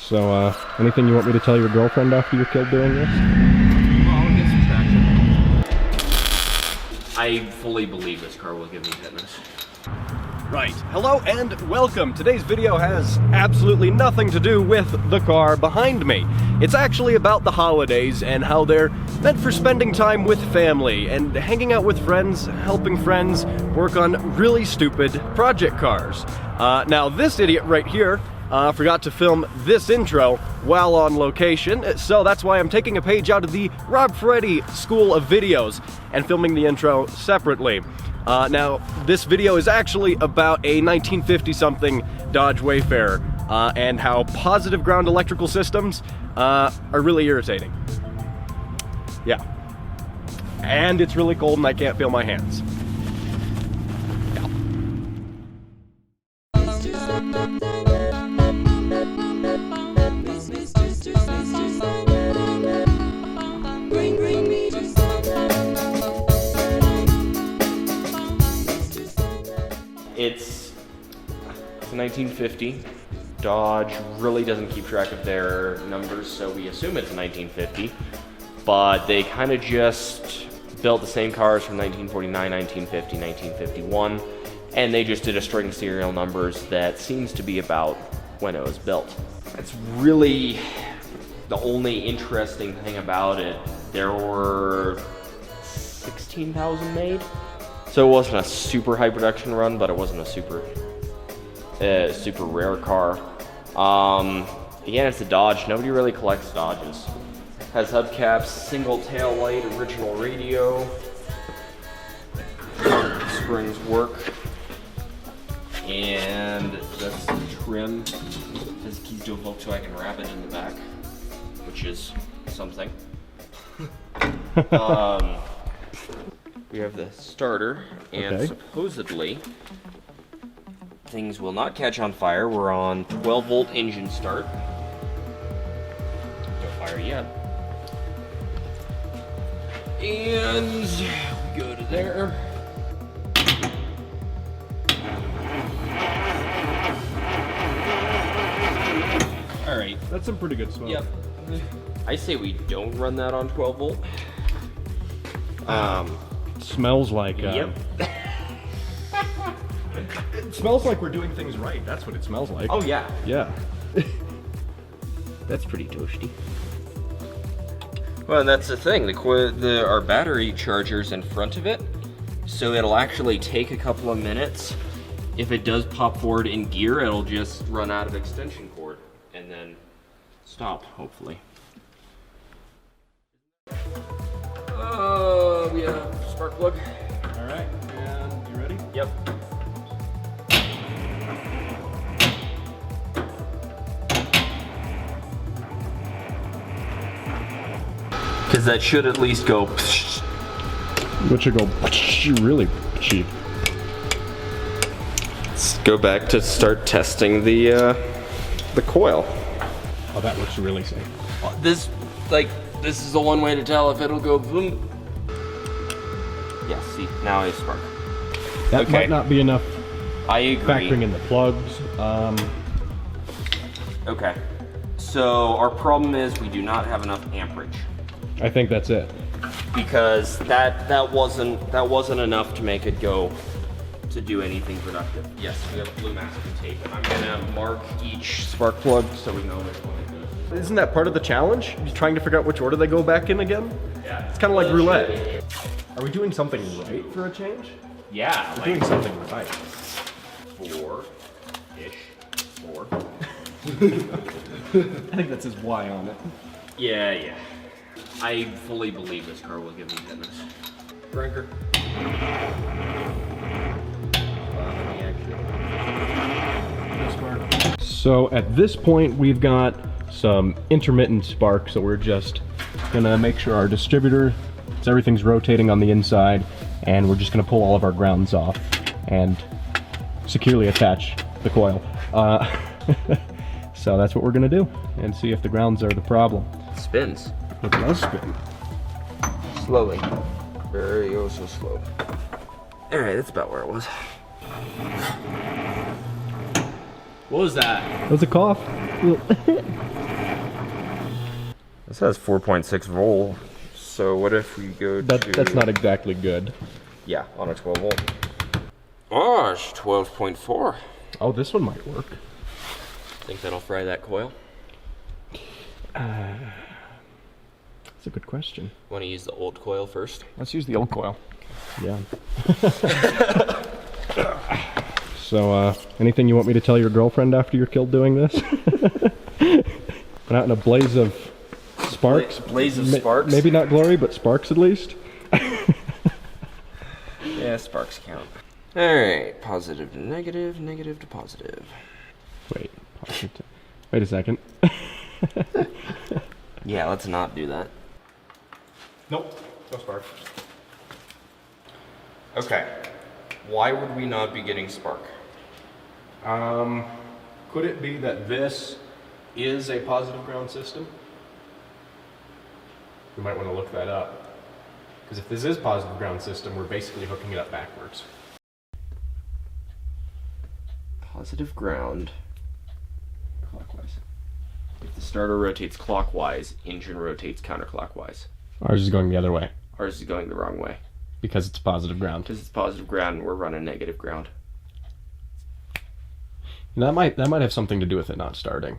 So, anything you want me to tell your girlfriend after you're killed doing this? Well, I'll get some traction. I fully believe this car will give me fitness. Right. Hello and welcome. Today's video has absolutely nothing to do with the car behind me. It's actually about the holidays and how they're meant for spending time with family and hanging out with friends, helping friends work on really stupid project cars. Now this idiot right here forgot to film this intro while on location, so that's why I'm taking a page out of the Rob Ferretti School of Videos and filming the intro separately. Now, this video is actually about a 1950-something Dodge Wayfarer and how positive ground electrical systems are really irritating. Yeah. And it's really cold and I can't feel my hands. It's a 1950. Dodge really doesn't keep track of their numbers, so we assume it's a 1950. But they kind of just built the same cars from 1949, 1950, 1951, and they just did a string of serial numbers that seems to be about when it was built. That's really the only interesting thing about it. There were 16,000 made. So it wasn't a super high production run, but it wasn't a super rare car. Again, it's a Dodge. Nobody really collects Dodges. Has hubcaps, single tail light, original radio. Springs work. And that's the trim. Has keys to a Volkswagen Rabbit in the back, which is something. We have the starter, and supposedly things will not catch on fire. We're on 12-volt engine start. Don't fire yet. And we go to there. All right. That's some pretty good smoke. Yep. I say we don't run that on 12-volt. Smells like Yep. It smells like we're doing things right. That's what it smells like. Oh yeah. Yeah. That's pretty toasty. Well, that's the thing. Our battery charger's in front of it, so it'll actually take a couple of minutes. If it does pop forward in gear, it'll just run out of extension cord and then stop, hopefully. We have spark plug. All right. And you ready? Yep. Because that should at least go. Which should go really cheap. Let's go back to start testing the coil. Oh, that looks really safe. This is the one way to tell if it'll go boom. Yeah, see, now I spark. That might not be enough. I agree. Factoring in the plugs. Okay. So our problem is we do not have enough amperage. I think that's it. Because that wasn't enough to make it go to do anything productive. Yes, we have blue masking tape, and I'm gonna mark each spark plug so we know which one it is. Isn't that part of the challenge? You're trying to figure out which order they go back in again? Yeah. It's kind of like roulette. Are we doing something right for a change? Yeah, We're doing something right. 4-ish. 4. I think that says Y on it. Yeah. I fully believe this car will give me fitness. Drinker. So at this point, we've got some intermittent spark, so we're just gonna make sure our distributor, everything's rotating on the inside, and we're just gonna pull all of our grounds off and securely attach the coil. So that's what we're gonna do, and see if the grounds are the problem. It spins. It does spin. Slowly. Very so slow. Alright, that's about where it was. What was that? That was a cough. This has 4.6 volt. So what if we go to... That's not exactly good. Yeah, on a 12 volt. Oh, it's 12.4. Oh, this one might work. Think that'll fry that coil? That's a good question. Want to use the old coil first? Let's use the old coil. Yeah. So, anything you want me to tell your girlfriend after you're killed doing this? Went out in a blaze of sparks. Blaze of sparks? Maybe not glory, but sparks at least. Yeah, sparks count. Alright, positive to negative, negative to positive. Wait, positive. Wait a second. Yeah, let's not do that. Nope, no spark. Okay, why would we not be getting spark? Could it be that this is a positive ground system? We might want to look that up. Because if this is positive ground system, we're basically hooking it up backwards. Positive ground. Clockwise. If the starter rotates clockwise, engine rotates counterclockwise. Ours is going the other way. Ours is going the wrong way. Because it's positive ground. Because it's positive ground and we're running negative ground. That might have something to do with it not starting.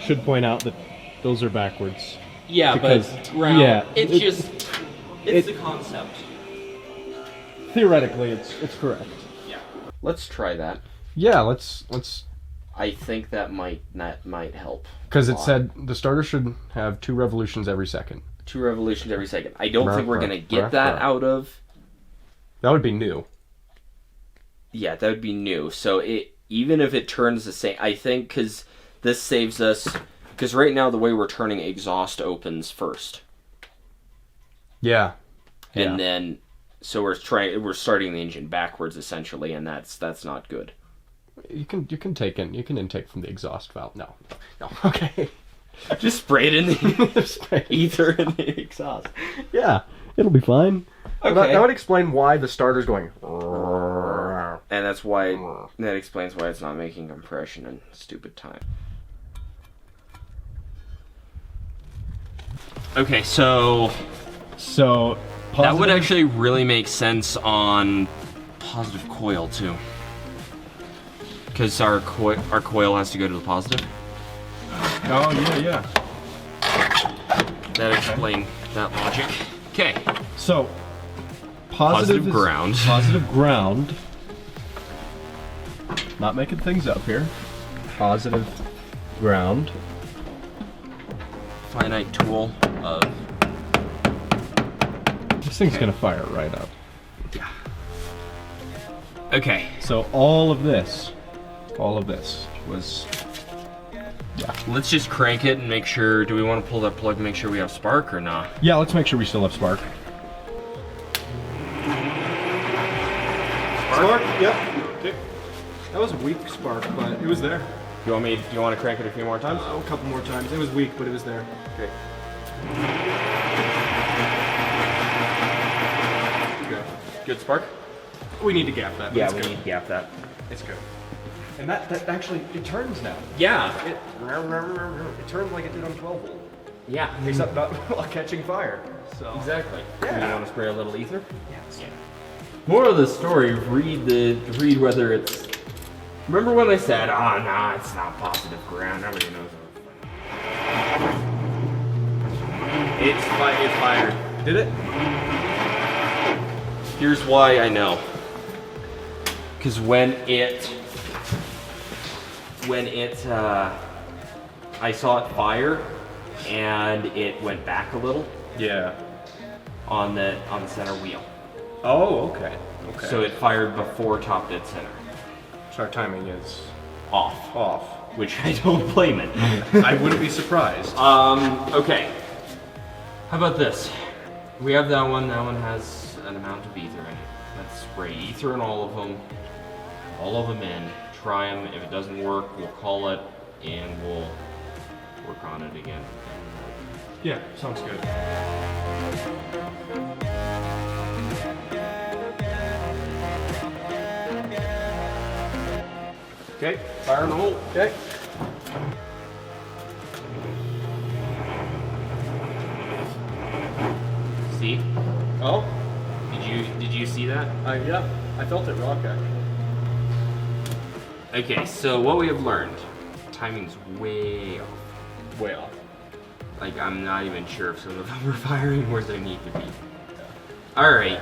Should point out that those are backwards. Yeah, because, but ground, yeah, it's the concept. Theoretically, it's correct. Yeah. Let's try that. Yeah, let's. I think that might help. Because it said the starter should have 2 revolutions every second. 2 revolutions every second. I don't think we're gonna get that out of. That would be new. Yeah, that would be new. So even if it turns the same, I think because this saves us. Because right now the way we're turning, exhaust opens first. Yeah. And then, so we're starting the engine backwards essentially, and that's not good. You can intake from the exhaust valve. No. Okay. Just spray it in the ether in the exhaust. Yeah, it'll be fine. Okay. That would explain why the starter's going. And that explains why it's not making compression in stupid time. Okay, so that would actually really make sense on positive coil too, because our coil has to go to the positive. Oh yeah. That explains that logic. Okay. So positive ground. Positive ground. Not making things up here. Positive ground. Finite tool of. This thing's gonna fire right up. Yeah. Okay. So all of this was. Yeah. Let's just crank it and make sure. Do we want to pull that plug and make sure we have spark or not? Yeah, let's make sure we still have spark. Spark? Yep. Okay. That was a weak spark, but it was there. Do you want to crank it a few more times? A couple more times. It was weak, but it was there. Okay. Good spark? We need to gap that. Yeah, we need to gap that. It's good. And that actually, it turns now. Yeah. It turns like it did on 12 volt. Yeah. Except not while catching fire. So. Exactly. Yeah. Do you want to spray a little ether? Yes. Yeah. Moral of the story, read whether it's... Remember when I said, oh, no, it's not positive ground, nobody knows what it's fired. Did it? Here's why I know. Because I saw it fire, and it went back a little. Yeah. On the center wheel. Oh, okay. Okay. So it fired before top dead center. So our timing is Off. Which I don't blame it. I wouldn't be surprised. Okay. How about this? We have that one. That one has an amount of ether in it. Let's spray ether in all of them. All of them in. Try them. If it doesn't work, we'll call it, and we'll work on it again. Yeah, sounds good. Okay, fire in the hole. Okay. Oh? Did you see that? Yeah. I felt it rock, actually. Okay, so what we have learned, timing's way off. Way off. Like, I'm not even sure if some of them are firing where they need to be. Alright.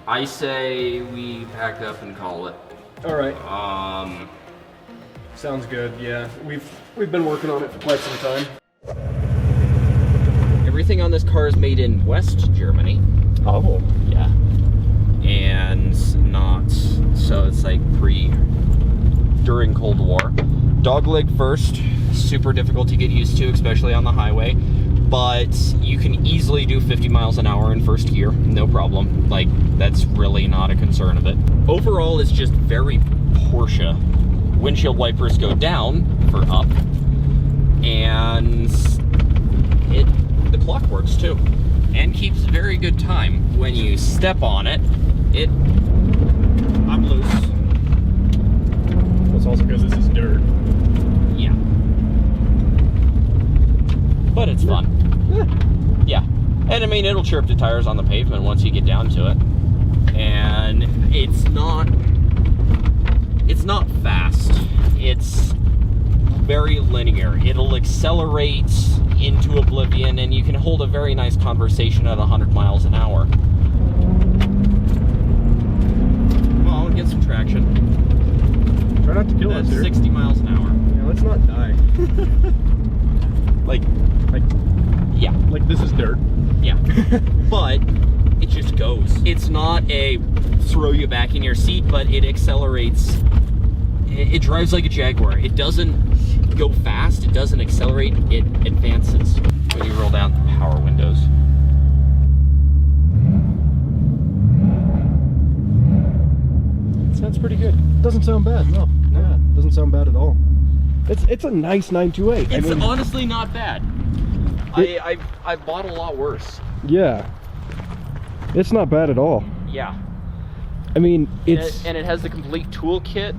I say we pack up and call it. Alright. Sounds good, yeah. We've been working on it for quite some time. Everything on this car is made in West Germany. Oh. Yeah. And not, so it's like during Cold War. Dogleg first, super difficult to get used to, especially on the highway. But you can easily do 50 miles an hour in first gear, no problem. Like, that's really not a concern of it. Overall, it's just very Porsche. Windshield wipers go down for up, and the clock works too, and keeps very good time. When you step on it, I'm loose. Well, it's also because this is dirt. Yeah. But it's fun. Yeah. And I mean, it'll chirp the tires on the pavement once you get down to it. And it's not fast. It's very linear. It'll accelerate into oblivion, and you can hold a very nice conversation at 100 miles an hour. Well, get some traction. Try not to kill us here. 60 miles an hour. Yeah, let's not die. like, yeah. Like this is dirt. Yeah. But it just goes. It's not a throw you back in your seat, but it accelerates. It drives like a Jaguar. It doesn't go fast, it doesn't accelerate, it advances. When you roll down the power windows. It sounds pretty good. Doesn't sound bad, no. Yeah, doesn't sound bad at all. It's a nice 928. It's honestly not bad. I've bought a lot worse. Yeah. It's not bad at all. Yeah. I mean, it's... And it has the complete toolkit,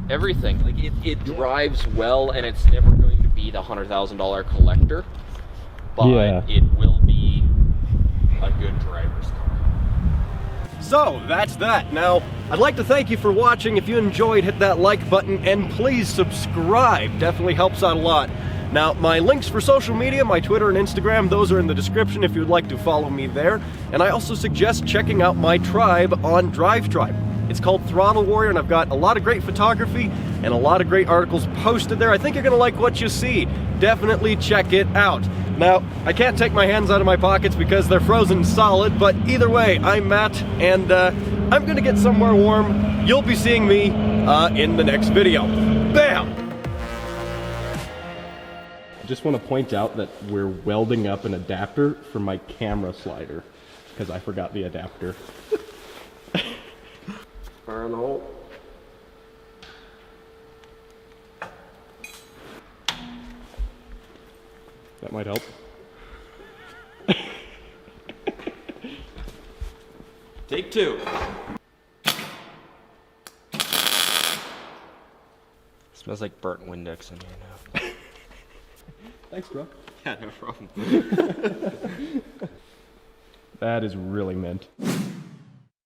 everything. Like, it drives well, and it's never going to be the $100,000 collector. But yeah, it will be a good driver's car. So, that's that. Now, I'd like to thank you for watching. If you enjoyed, hit that like button, and please subscribe. Definitely helps out a lot. Now, my links for social media, my Twitter and Instagram, those are in the description if you'd like to follow me there. And I also suggest checking out my tribe on DriveTribe. It's called Throttlewarrior, and I've got a lot of great photography and a lot of great articles posted there. I think you're going to like what you see. Definitely check it out. Now, I can't take my hands out of my pockets because they're frozen solid, but either way, I'm Matt, and I'm going to get somewhere warm. You'll be seeing me in the next video. Bam! I just want to point out that we're welding up an adapter for my camera slider because I forgot the adapter. Arnold. That might help. Take two. Smells like burnt Windex in here now. Thanks, bro. Yeah, no problem. That is really mint.